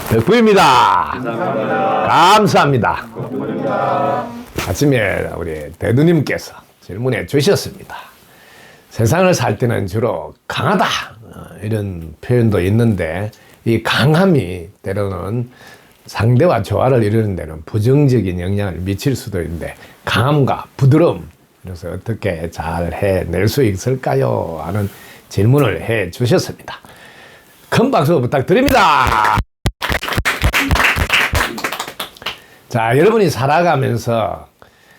덕부입니다. 감사합니다. 감사합니다. 아침에 우리 대두님께서 질문해 주셨습니다. 세상을 살 때는 주로 강하다 이런 표현도 있는데 이 강함이 때로는 상대와 조화를 이루는 데는 부정적인 영향을 미칠 수도 있는데 강함과 부드러움, 그래서 어떻게 잘 해낼 수 있을까요? 하는 질문을 해 주셨습니다. 큰 박수 부탁드립니다. 자, 여러분이 살아가면서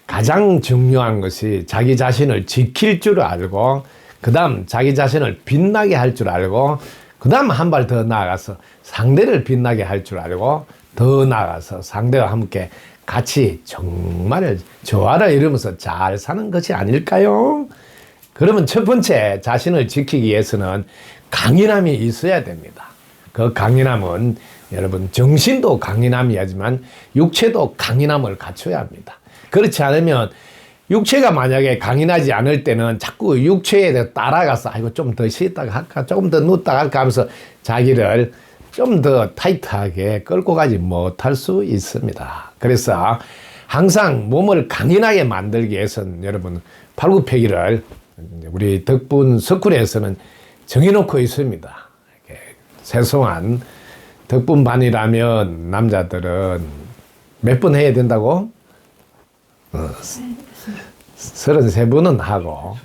가장 중요한 것이 자기 자신을 지킬 줄 알고, 그 다음 자기 자신을 빛나게 할 줄 알고, 그 다음 한 발 더 나아가서 상대를 빛나게 할 줄 알고, 더 나아가서 상대와 함께 같이 정말 조화를 이루면서 잘 사는 것이 아닐까요? 그러면 첫 번째, 자신을 지키기 위해서는 강인함이 있어야 됩니다. 그 강인함은 여러분 정신도 강인함이야지만 육체도 강인함을 갖춰야 합니다. 그렇지 않으면 육체가 만약에 강인하지 않을 때는 자꾸 육체에 대해 따라가서 아이고 좀 더 쉬었다가 할까 조금 더 누웠다가 할까 하면서 자기를 좀 더 타이트하게 끌고 가지 못할 수 있습니다. 그래서 항상 몸을 강인하게 만들기 위해서는 여러분 팔굽혀펴기를 우리 덕분 스쿨에서는 정해놓고 있습니다. 이렇게 세송한 덕분반이라면 남자들은 몇 번 해야 된다고? 33번은 하고,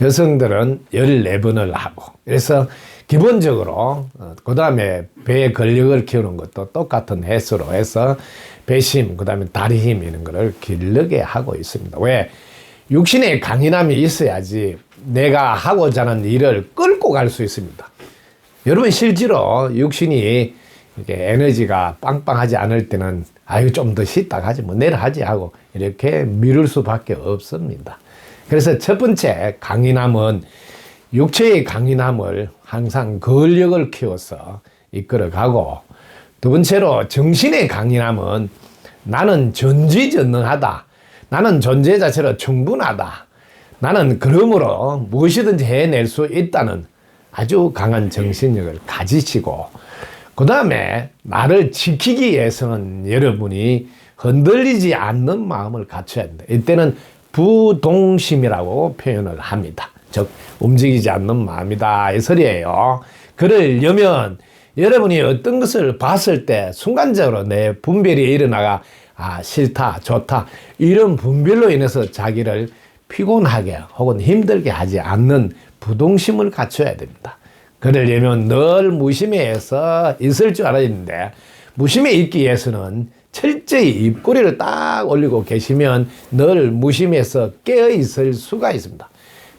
여성들은 14번을 하고, 그래서 기본적으로, 그 다음에 배의 근력을 키우는 것도 똑같은 횟수로 해서 배심, 그 다음에 다리 힘 이런 거를 길르게 하고 있습니다. 왜? 육신의 강인함이 있어야지 내가 하고자 하는 일을 끌고 갈 수 있습니다. 여러분 실제로 육신이 이렇게 에너지가 빵빵하지 않을 때는 아유 좀 더 쉬다가 하지 뭐 내일 하지 하고 이렇게 미룰 수밖에 없습니다. 그래서 첫 번째 강인함은 육체의 강인함을 항상 근력을 키워서 이끌어가고, 두 번째로 정신의 강인함은 나는 전지전능하다. 나는 존재 자체로 충분하다. 나는 그러므로 무엇이든지 해낼 수 있다는 아주 강한 정신력을 가지시고, 그 다음에 나를 지키기 위해서는 여러분이 흔들리지 않는 마음을 갖춰야 합니다. 이때는 부동심이라고 표현을 합니다. 즉 움직이지 않는 마음이다 이 소리예요. 그러려면 여러분이 어떤 것을 봤을 때 순간적으로 내 분별이 일어나가 아 싫다 좋다 이런 분별로 인해서 자기를 피곤하게 혹은 힘들게 하지 않는 부동심을 갖춰야 됩니다. 그러려면 늘 무심해서 있을 줄 알아야 되는데, 무심해 있기 위해서는 철저히 입꼬리를 딱 올리고 계시면 늘 무심해서 깨어 있을 수가 있습니다.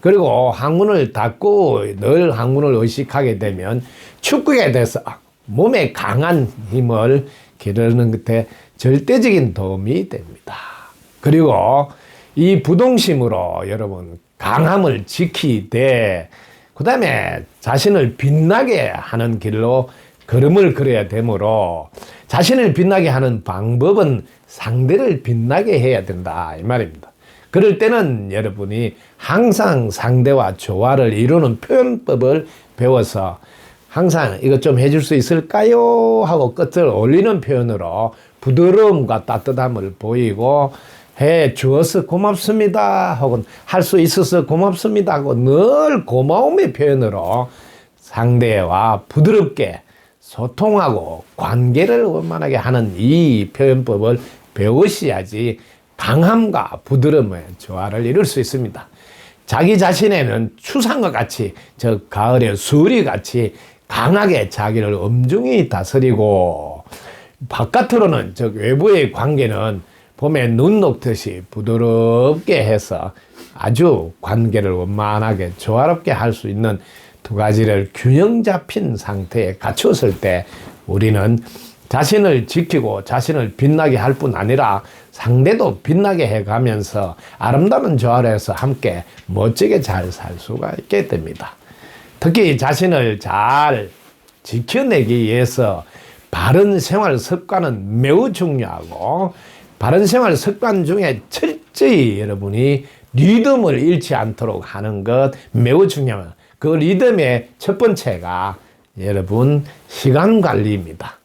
그리고 항문을 닫고 늘 항문을 의식하게 되면 축구에 대해서 몸에 강한 힘을 기르는 것에 절대적인 도움이 됩니다. 그리고 이 부동심으로 여러분 강함을 지키되, 그 다음에 자신을 빛나게 하는 길로 걸음을 걸어야 되므로, 자신을 빛나게 하는 방법은 상대를 빛나게 해야 된다 이 말입니다. 그럴 때는 여러분이 항상 상대와 조화를 이루는 표현법을 배워서 항상 이것 좀 해줄 수 있을까요? 하고 끝을 올리는 표현으로 부드러움과 따뜻함을 보이고, 해 주어서 고맙습니다 혹은 할 수 있어서 고맙습니다 하고 늘 고마움의 표현으로 상대와 부드럽게 소통하고 관계를 원만하게 하는 이 표현법을 배우셔야지 강함과 부드러움의 조화를 이룰 수 있습니다. 자기 자신에는 추상과 같이 저 가을의 수리 같이 강하게 자기를 엄중히 다스리고, 바깥으로는 저 외부의 관계는 봄에 눈 녹듯이 부드럽게 해서 아주 관계를 원만하게 조화롭게 할 수 있는 두 가지를 균형 잡힌 상태에 갖추었을 때 우리는 자신을 지키고 자신을 빛나게 할 뿐 아니라 상대도 빛나게 해가면서 아름다운 조화를 해서 함께 멋지게 잘 살 수가 있게 됩니다. 특히 자신을 잘 지켜내기 위해서 바른 생활 습관은 매우 중요하고, 바른 생활 습관 중에 철저히 여러분이 리듬을 잃지 않도록 하는 것 매우 중요합니다. 그 리듬의 첫 번째가 여러분 시간 관리입니다.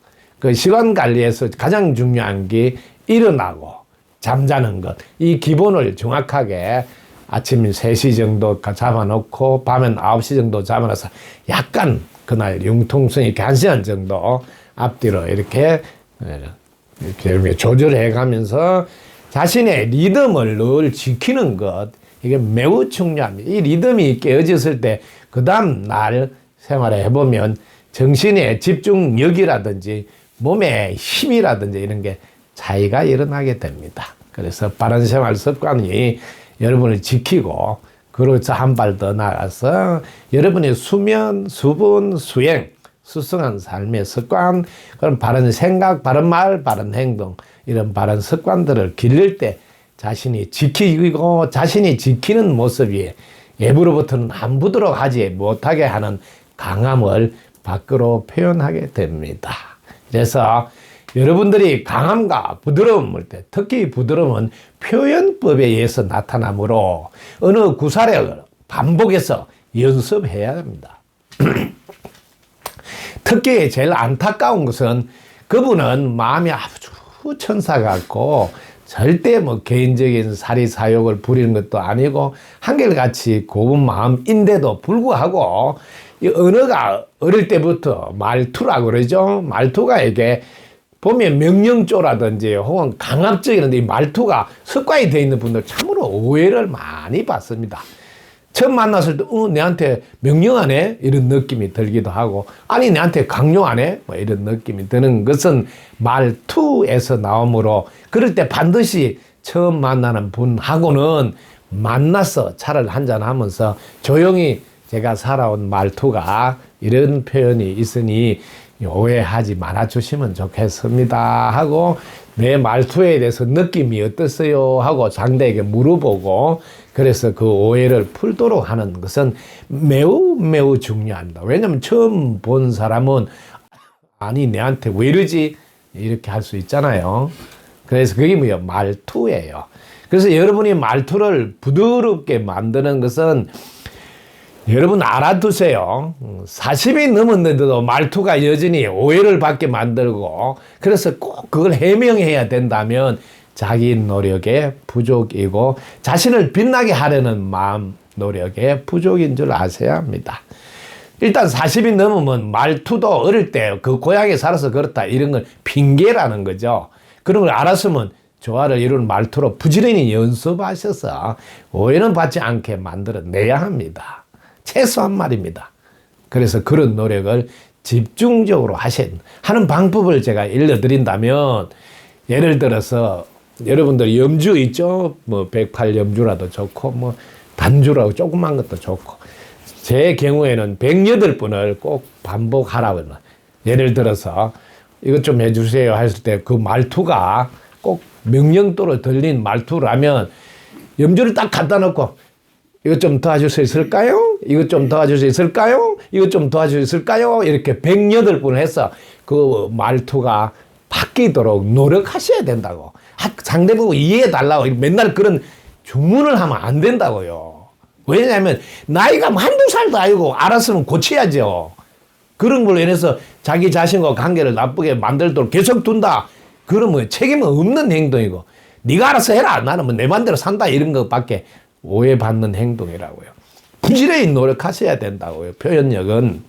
그 시간 관리에서 가장 중요한 게 일어나고 잠자는 것. 이 기본을 정확하게 아침 3시 정도 잡아놓고 밤엔 9시 정도 잡아놔서 약간 그날 융통성 있게 1시간 정도 앞뒤로 이렇게 조절해 가면서 자신의 리듬을 늘 지키는 것. 이게 매우 중요합니다. 이 리듬이 깨어졌을 때 그 다음 날 생활을 해보면 정신의 집중력이라든지 몸의 힘이라든지 이런 게 차이가 일어나게 됩니다. 그래서 바른 생활 습관이 여러분을 지키고 그로서 한 발 더 나가서 여러분의 수면, 수분, 수행, 수승한 삶의 습관, 그런 바른 생각, 바른 말, 바른 행동 이런 바른 습관들을 기를 때 자신이 지키고 자신이 지키는 모습이 외부로부터는 함부도록 하지 못하게 하는 강함을 밖으로 표현하게 됩니다. 그래서 여러분들이 강함과 부드러움을 때 특히 부드러움은 표현법에 의해서 나타나므로 어느 구사력을 반복해서 연습해야 합니다. 특히 제일 안타까운 것은 그분은 마음이 아주 천사 같고 절대 뭐 개인적인 사리 사욕을 부리는 것도 아니고 한결같이 고운 마음인데도 불구하고 이 언어가 어릴 때부터 말투라고 그러죠. 말투가 이게 보면 명령조라든지 혹은 강압적인 이 말투가 습관이 되어 있는 분들 참으로 오해를 많이 받습니다. 처음 만났을 때 내한테 명령하네 이런 느낌이 들기도 하고 아니 내한테 강요하네 뭐 이런 느낌이 드는 것은 말투에서 나오므로 그럴 때 반드시 처음 만나는 분하고는 만나서 차를 한잔하면서 조용히 제가 살아온 말투가 이런 표현이 있으니 오해하지 말아주시면 좋겠습니다 하고 내 말투에 대해서 느낌이 어떠세요 하고 상대에게 물어보고 그래서 그 오해를 풀도록 하는 것은 매우 중요합니다. 왜냐하면 처음 본 사람은 아니 내한테 왜 이러지 이렇게 할 수 있잖아요. 그래서 그게 뭐예요? 말투예요. 그래서 여러분이 말투를 부드럽게 만드는 것은 여러분 알아두세요. 40이 넘었는데도 말투가 여전히 오해를 받게 만들고 그래서 꼭 그걸 해명해야 된다면 자기 노력의 부족이고 자신을 빛나게 하려는 마음 노력의 부족인 줄 아셔야 합니다. 일단 40이 넘으면 말투도 어릴 때 그 고향에 살아서 그렇다 이런 건 핑계라는 거죠. 그런 걸 알았으면 조화를 이루는 말투로 부지런히 연습하셔서 오해는 받지 않게 만들어내야 합니다. 최소한 말입니다. 그래서 그런 노력을 집중적으로 하는 방법을 제가 일러드린다면 예를 들어서 여러분들 염주 있죠? 뭐 108염주라도 좋고 뭐 단주라고 조그만 것도 좋고 제 경우에는 108번을 꼭 반복하라고 예를 들어서 이것 좀 해주세요 했을 때 그 말투가 꼭 명령도로 들린 말투라면 염주를 딱 갖다 놓고 이것 좀 도와줄 수 있을까요? 이것 좀 도와줄 수 있을까요? 이것 좀 도와줄 수 있을까요? 이렇게 108번을 해서 그 말투가 바뀌도록 노력하셔야 된다고. 상대보고 이해해달라고. 맨날 그런 주문을 하면 안 된다고요. 왜냐하면 나이가 한두 살도 아니고 알았으면 고쳐야죠. 그런 걸로 인해서 자기 자신과 관계를 나쁘게 만들도록 계속 둔다. 그러면 책임은 없는 행동이고 네가 알아서 해라. 나는 뭐 내 맘대로 산다. 이런 것밖에 오해받는 행동이라고요. 부지런히 노력하셔야 된다고요. 표현력은.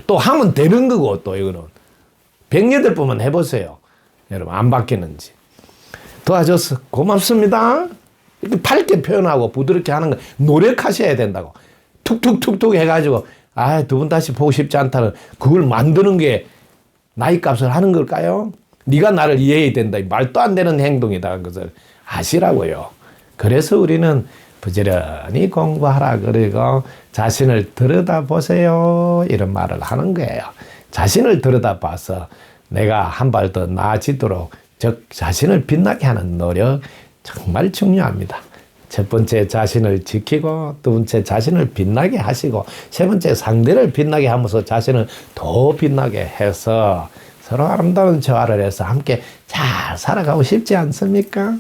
또 하면 되는 거고 또 이거는. 108번만 해보세요. 여러분 안 바뀌는지. 도와줘서 고맙습니다. 이렇게 밝게 표현하고 부드럽게 하는 거 노력하셔야 된다고. 툭툭툭툭 해가지고 두 분 다시 보고 싶지 않다는 그걸 만드는 게 나이 값을 하는 걸까요? 네가 나를 이해해야 된다. 말도 안 되는 행동이다. 그것을 아시라고요. 그래서 우리는 부지런히 공부하라 그리고 자신을 들여다보세요. 이런 말을 하는 거예요. 자신을 들여다봐서 내가 한 발 더 나아지도록 즉 자신을 빛나게 하는 노력 정말 중요합니다. 첫 번째 자신을 지키고 두 번째 자신을 빛나게 하시고 세 번째 상대를 빛나게 하면서 자신을 더 빛나게 해서 서로 아름다운 조화를 해서 함께 잘 살아가고 싶지 않습니까?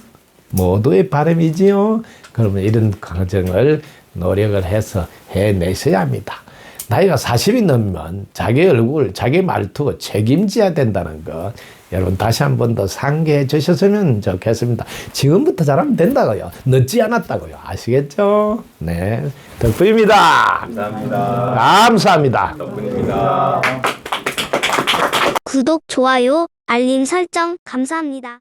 모두의 바람이지요. 그러면 이런 과정을 노력을 해서 해내셔야 합니다. 나이가 40이 넘으면 자기 얼굴, 자기 말투 책임져야 된다는 거 여러분 다시 한 번 더 상기해 주셨으면 좋겠습니다. 지금부터 잘하면 된다고요. 늦지 않았다고요. 아시겠죠? 네. 덕분입니다. 감사합니다. 감사합니다. 덕분입니다. 구독, 좋아요, 알림 설정 감사합니다.